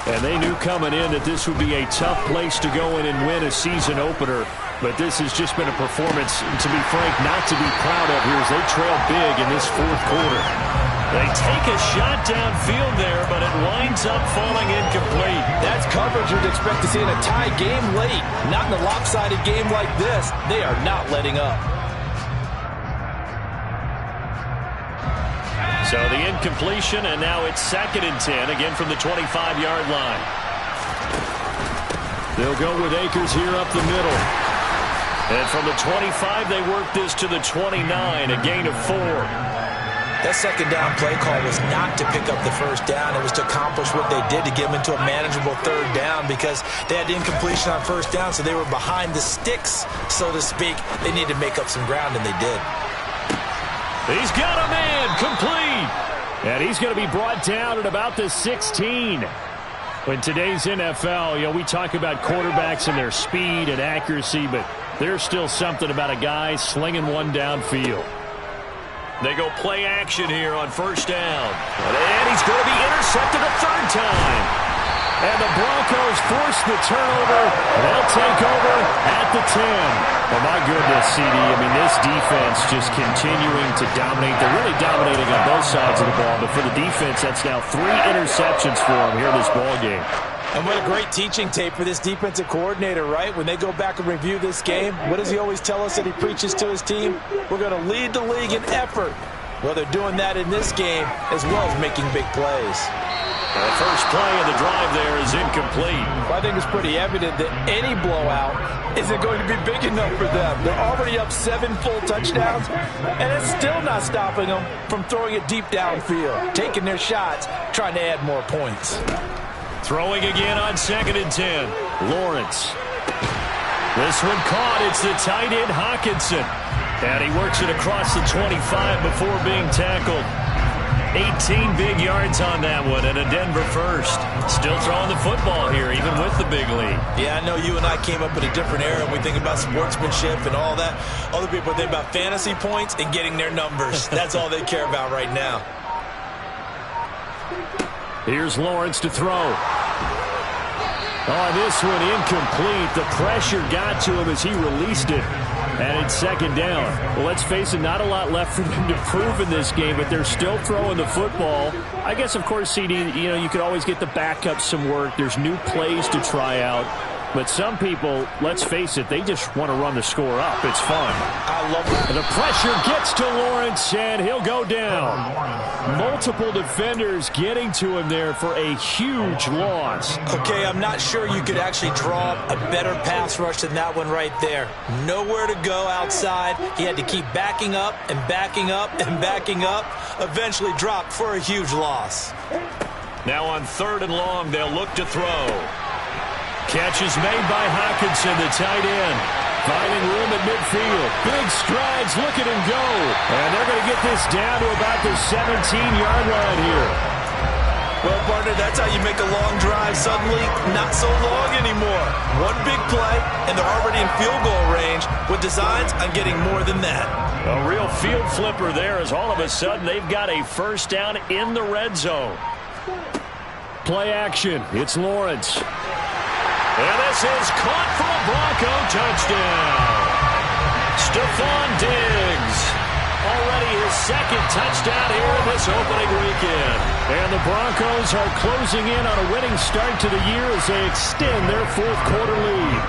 S1: And they knew coming in that this would be a tough place to go in and win a season opener. But this has just been a performance, to be frank, not to be proud of here as they trail big in this fourth quarter. They take a shot downfield there, but it winds up falling incomplete.
S2: That's coverage you'd expect to see in a tie game late. Not in a lopsided game like this. They are not letting up.
S1: So the incompletion, and now it's 2nd and 10, again from the 25-yard line. They'll go with Akers here up the middle. And from the 25, they work this to the 29, a gain of 4.
S4: That second down play call was not to pick up the first down. It was to accomplish what they did to get them into a manageable third down because they had incompletion on first down, so they were behind the sticks, so to speak. They needed to make up some ground, and they did.
S1: He's got a man complete. And he's going to be brought down at about the 16. In today's NFL, we talk about quarterbacks and their speed and accuracy, but there's still something about a guy slinging one downfield. They go play action here on first down. And he's going to be intercepted a third time. And the Broncos force the turnover. They'll take over at the 10. Oh, my goodness, CD. I mean, this defense just continuing to dominate. They're really dominating on both sides of the ball. But for the defense, that's now 3 interceptions for them here in this ball game.
S4: And what a great teaching tape for this defensive coordinator, right? When they go back and review this game, what does he always tell us that he preaches to his team? We're going to lead the league in effort. Well, they're doing that in this game as well as making big plays.
S1: The first play of the drive there is incomplete.
S4: Well, I think it's pretty evident that any blowout isn't going to be big enough for them. They're already up 7 full touchdowns, and it's still not stopping them from throwing it deep downfield, taking their shots, trying to add more points.
S1: Throwing again on 2nd and 10. Lawrence. This one caught. It's the tight end Hockenson. And he works it across the 25 before being tackled. 18 big yards on that one, and a Denver first. Still throwing the football here, even with the big lead.
S4: Yeah, I know you and I came up in a different era, and we think about sportsmanship and all that. Other people think about fantasy points and getting their numbers. That's all they care about right now.
S1: Here's Lawrence to throw. Oh, this one incomplete. The pressure got to him as he released it. And it's 2nd down. Well, let's face it, not a lot left for them to prove in this game, but they're still throwing the football. I guess, of course, CD, you could always get the backup some work. There's new plays to try out. But some people, let's face it, they just want to run the score up. It's fun.
S4: I love it.
S1: The pressure gets to Lawrence, and he'll go down. Multiple defenders getting to him there for a huge loss.
S4: Okay, I'm not sure you could actually draw a better pass rush than that one right there. Nowhere to go outside. He had to keep backing up and backing up and backing up. Eventually dropped for a huge loss.
S1: Now on 3rd and long, they'll look to throw. Catch is made by Hockenson, the tight end. Finding room at midfield. Big strides. Look at him go. And they're going to get this down to about the 17-yard line here.
S4: Well, partner, that's how you make a long drive suddenly not so long anymore. One big play, and they're already in field goal range with designs on getting more than that.
S1: A real field flipper there as all of a sudden they've got a first down in the red zone. Play action. It's Lawrence. And this is caught for a Bronco touchdown. Stephon Diggs. Already his second touchdown here in this opening weekend. And the Broncos are closing in on a winning start to the year as they extend their fourth quarter lead.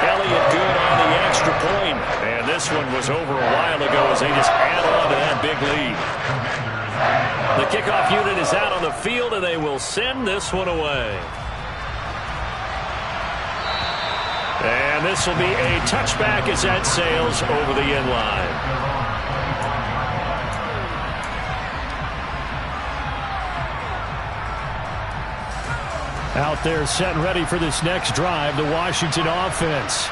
S1: Elliott good on the extra point. And this one was over a while ago as they just add on to that big lead. The kickoff unit is out on the field and they will send this one away. And this will be a touchback as that sails over the end line. Out there set and ready for this next drive, the Washington offense.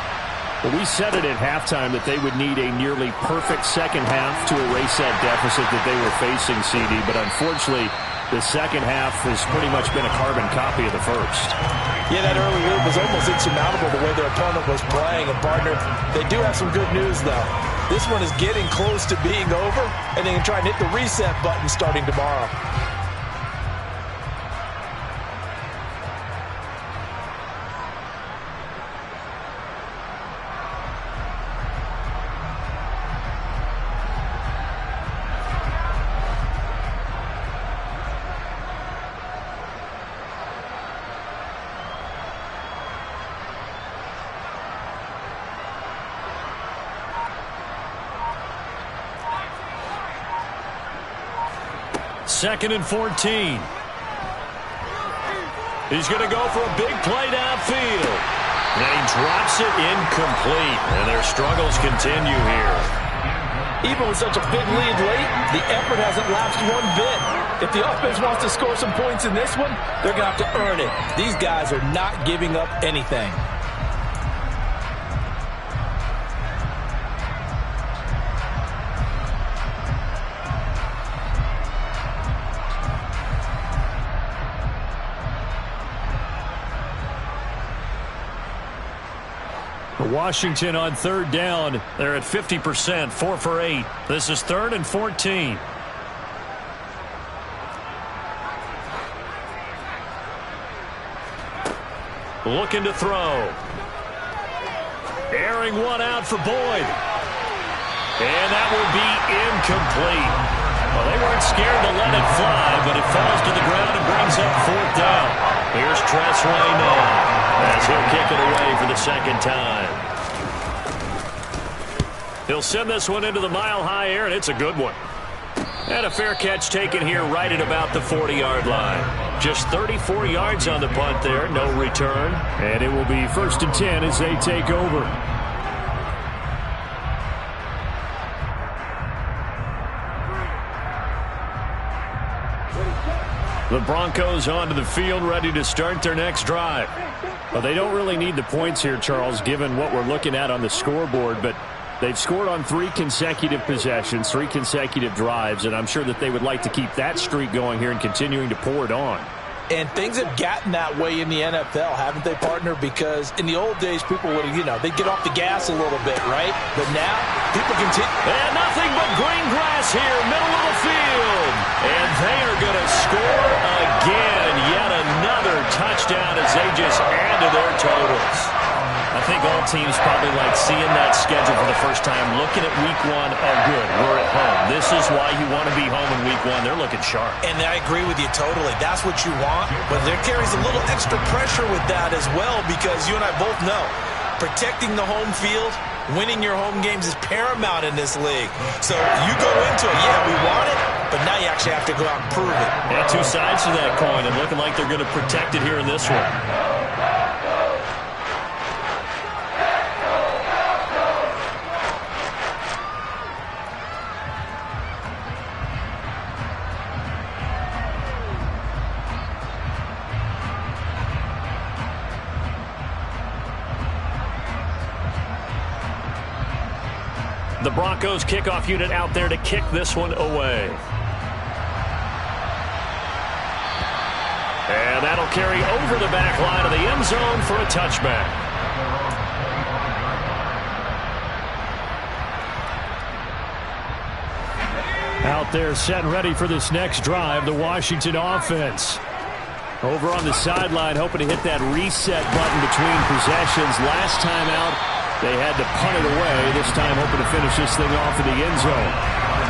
S1: Well, we said it at halftime that they would need a nearly perfect second half to erase that deficit that they were facing, CD. But unfortunately, the second half has pretty much been a carbon copy of the first.
S4: Yeah, that early lead was almost insurmountable the way their opponent was playing. And, partner, they do have some good news, though. This one is getting close to being over, and they can try and hit the reset button starting tomorrow.
S1: Second and 14. He's going to go for a big play downfield. And he drops it incomplete. And their struggles continue here.
S4: Even with such a big lead late, the effort hasn't lapsed one bit. If the offense wants to score some points in this one, they're going to have to earn it. These guys are not giving up anything.
S1: Washington on third down. They're at 50%, 4 for 8. This is 3rd and 14. Looking to throw. Airing one out for Boyd. And that will be incomplete. Well, they weren't scared to let it fly, but it falls to the ground and brings up 4th down. Here's Tressway now as he'll kick it away for the second time. He'll send this one into the mile-high air, and it's a good one. And a fair catch taken here right at about the 40-yard line. Just 34 yards on the punt there, no return. And it will be 1st and 10 as they take over. The Broncos onto the field, ready to start their next drive. Well, they don't really need the points here, Charles, given what we're looking at on the scoreboard, but they've scored on 3 consecutive possessions, 3 consecutive drives, and I'm sure that they would like to keep that streak going here and continuing to pour it on.
S4: And things have gotten that way in the NFL, haven't they, partner? Because in the old days, people would, they'd get off the gas a little bit, right? But now, people continue.
S1: And nothing but green grass here, middle of the field. And they are going to score again. Yet another touchdown as they just add to their totals. I think all teams probably like seeing that schedule for the first time, looking at week 1. Oh, good, we're at home. This is why you want to be home in week 1. They're looking sharp.
S4: And I agree with you totally. That's what you want. But there carries a little extra pressure with that as well, because you and I both know protecting the home field, winning your home games is paramount in this league. So you go into it, yeah, we want it, but now you actually have to go out and prove it.
S1: Yeah, 2 sides to that coin, and looking like they're going to protect it here in this one. The Broncos kickoff unit out there to kick this one away. And that'll carry over the back line of the end zone for a touchback. Out there set and ready for this next drive, the Washington offense. Over on the sideline, hoping to hit that reset button between possessions. Last time out, they had to punt it away. This time, hoping to finish this thing off in the end zone.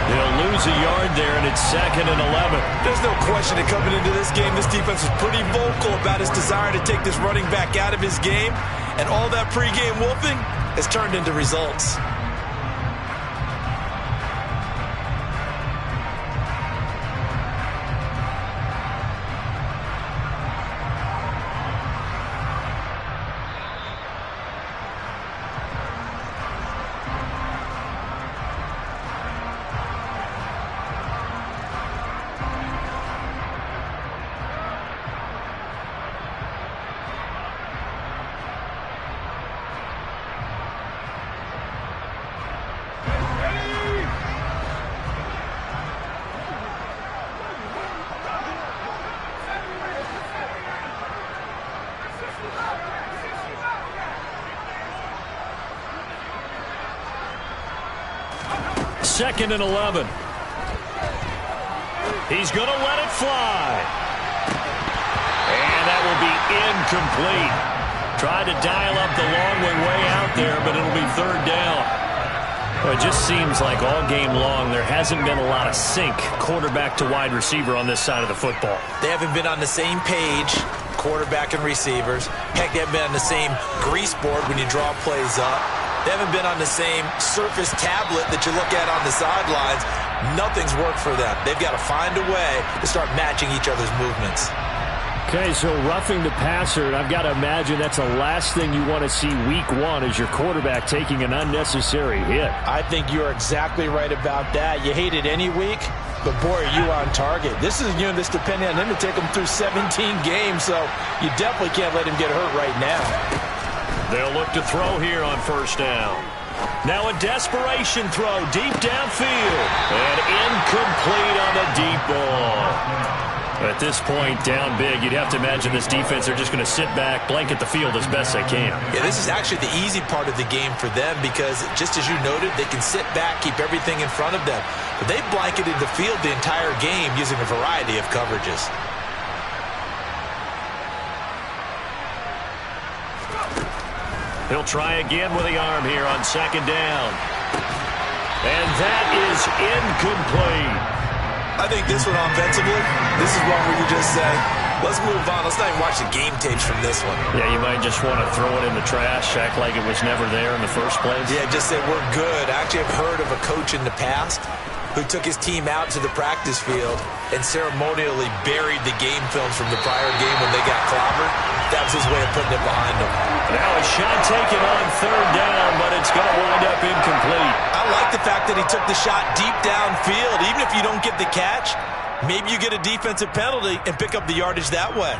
S1: They'll lose a yard there, and it's 2nd and 11.
S4: There's no question that coming into this game, this defense was pretty vocal about his desire to take this running back out of his game. And all that pregame wolfing has turned into results.
S1: Second and 11. He's going to let it fly. And that will be incomplete. Tried to dial up the long way out there, but it'll be 3rd down. Well, it just seems like all game long there hasn't been a lot of sync quarterback to wide receiver on this side of the football.
S4: They haven't been on the same page, quarterback and receivers. Heck, they haven't been on the same grease board when you draw plays up. They haven't been on the same Surface tablet that you look at on the sidelines. Nothing's worked for them. They've got to find a way to start matching each other's movements.
S1: Okay, so roughing the passer, and I've got to imagine that's the last thing you want to see week 1 is your quarterback taking an unnecessary hit.
S4: I think you're exactly right about that. You hate it any week, but boy, are you on target. This is a unit that's depending on him to take him through 17 games, so you definitely can't let him get hurt right now.
S1: They'll look to throw here on 1st down. Now a desperation throw deep downfield. And incomplete on the deep ball. At this point, down big, you'd have to imagine this defense, they're just going to sit back, blanket the field as best they can.
S4: Yeah, this is actually the easy part of the game for them because, just as you noted, they can sit back, keep everything in front of them. But they've blanketed the field the entire game using a variety of coverages.
S1: He'll try again with the arm here on 2nd down. And that is incomplete.
S4: I think this one offensively, this is one where you just say, let's move on. Let's not even watch the game tapes from this one.
S1: Yeah, you might just want to throw it in the trash, act like it was never there in the first place.
S4: Yeah, just say we're good. I actually have heard of a coach in the past who took his team out to the practice field and ceremonially buried the game films from the prior game when they got clobbered. That was his way of putting it behind them.
S1: Now a shot taken on 3rd down, but it's going to wind up incomplete.
S4: I like the fact that he took the shot deep downfield. Even if you don't get the catch, maybe you get a defensive penalty and pick up the yardage that way.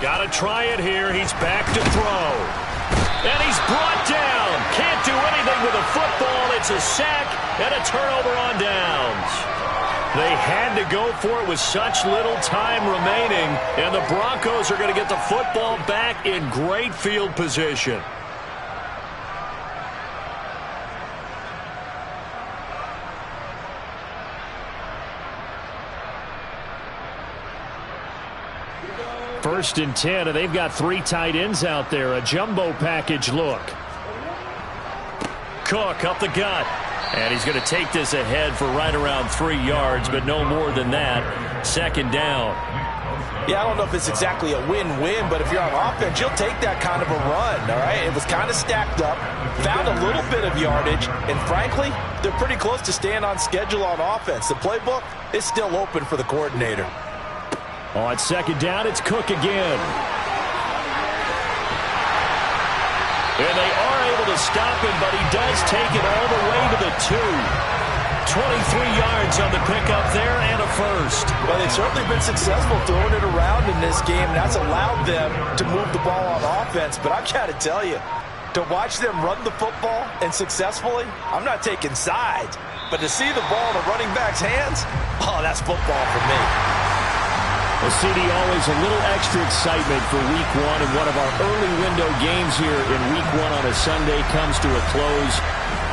S1: Got to try it here. He's back to throw. And he's brought down. Can't do anything with a football. It's a sack and a turnover on downs. They had to go for it with such little time remaining. And the Broncos are going to get the football back in great field position. First and 10, and they've got 3 tight ends out there. A jumbo package look. Cook up the gut. And he's going to take this ahead for right around 3 yards, but no more than that. 2nd down.
S4: Yeah, I don't know if it's exactly a win-win, but if you're on offense, you'll take that kind of a run, all right? It was kind of stacked up, found a little bit of yardage, and frankly, they're pretty close to staying on schedule on offense. The playbook is still open for the coordinator.
S1: On second down, it's Cook again. And they are able to stop him, but he does take it all the way to the 2. 23 yards on the pickup there and a first.
S4: Well, they've certainly been successful throwing it around in this game. That's allowed them to move the ball on offense. But I've got to tell you, to watch them run the football and successfully, I'm not taking sides. But to see the ball in a running back's hands, oh, that's football for me.
S1: Well, CD, always a little extra excitement for Week 1, and one of our early window games here in Week 1 on a Sunday comes to a close.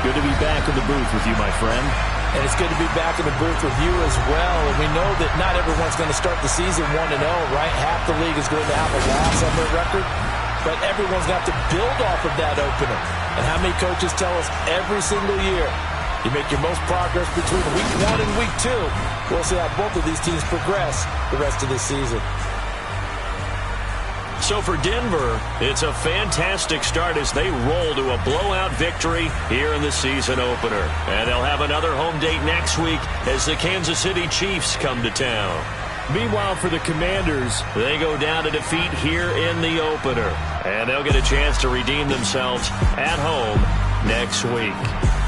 S1: Good to be back in the booth with you, my friend.
S4: And it's good to be back in the booth with you as well. And we know that not everyone's going to start the season 1-0, right? Half the league is going to have a loss on their record. But everyone's going to have to build off of that opener. And how many coaches tell us every single year, you make your most progress between Week 1 and Week 2. We'll see how both of these teams progress the rest of this season.
S1: So for Denver, it's a fantastic start as they roll to a blowout victory here in the season opener. And they'll have another home date next week as the Kansas City Chiefs come to town. Meanwhile, for the Commanders, they go down to defeat here in the opener. And they'll get a chance to redeem themselves at home next week.